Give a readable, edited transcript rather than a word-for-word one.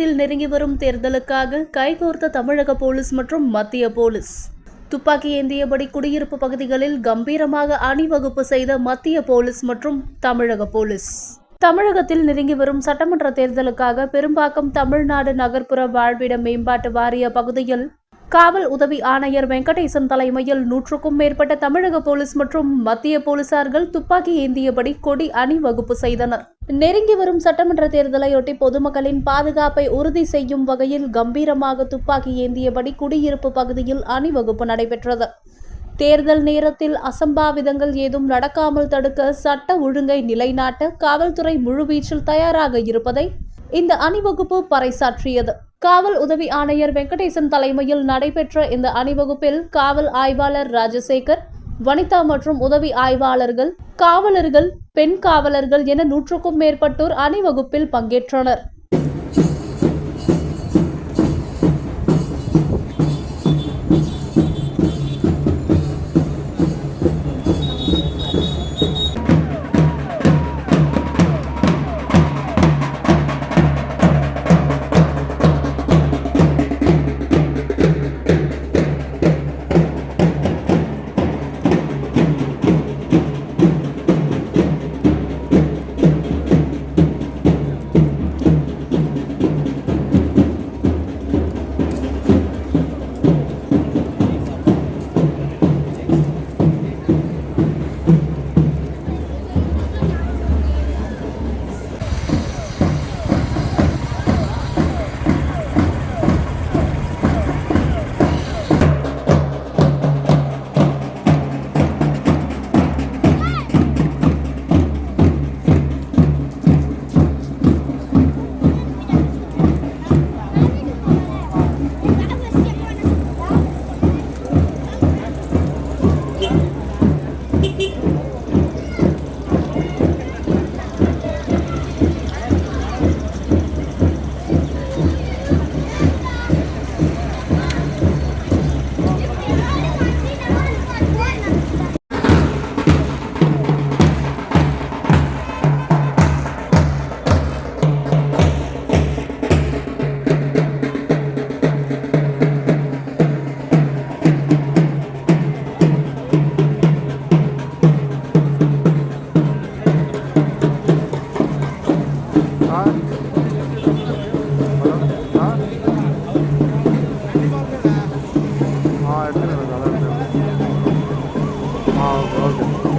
தமிழகத்தில் நெருங்கி வரும் தேர்தலுக்காக கைகோர்த்த தமிழக போலீஸ் மற்றும் மத்திய போலீஸ். துப்பாக்கி ஏந்தியபடி குடியிருப்பு பகுதிகளில் கம்பீரமாக அணிவகுப்பு செய்த மத்திய போலீஸ் மற்றும் தமிழக போலீஸ். தமிழகத்தில் நெருங்கி வரும் சட்டமன்ற தேர்தலுக்காக பெரும்பாக்கம் தமிழ்நாடு நகர்ப்புற வாழ்விட மேம்பாட்டு வாரிய பகுதியில் காவல் உதவி ஆணையர் வெங்கடேசன் தலைமையில் 100க்கும் மேற்பட்ட தமிழக போலீஸ் மற்றும் மத்திய போலீசார்கள் துப்பாக்கி ஏந்தியபடி கொடி அணிவகுப்பு செய்தனர். நெருங்கி வரும் சட்டமன்ற தேர்தலையொட்டி பொதுமக்களின் பாதுகாப்பை உறுதி செய்யும் வகையில் கம்பீரமாக துப்பாக்கி ஏந்தியபடி குடியிருப்பு பகுதியில் அணிவகுப்பு நடைபெற்றது. தேர்தல் நேரத்தில் அசம்பாவிதங்கள் ஏதும் நடக்காமல் தடுக்க சட்ட ஒழுங்கை நிலைநாட்ட காவல்துறை முழுவீச்சில் தயாராக இருப்பதை இந்த அணிவகுப்பு பறைசாற்றியது. காவல் உதவி ஆணையர் வெங்கடேசன் தலைமையில் நடைபெற்ற இந்த அணிவகுப்பில் காவல் ஆய்வாளர் ராஜசேகர், வனிதா மற்றும் உதவி ஆய்வாளர்கள், காவலர்கள், பெண் காவலர்கள் என 100க்கும் மேற்பட்டோர் அணிவகுப்பில் பங்கேற்றனர். Okay.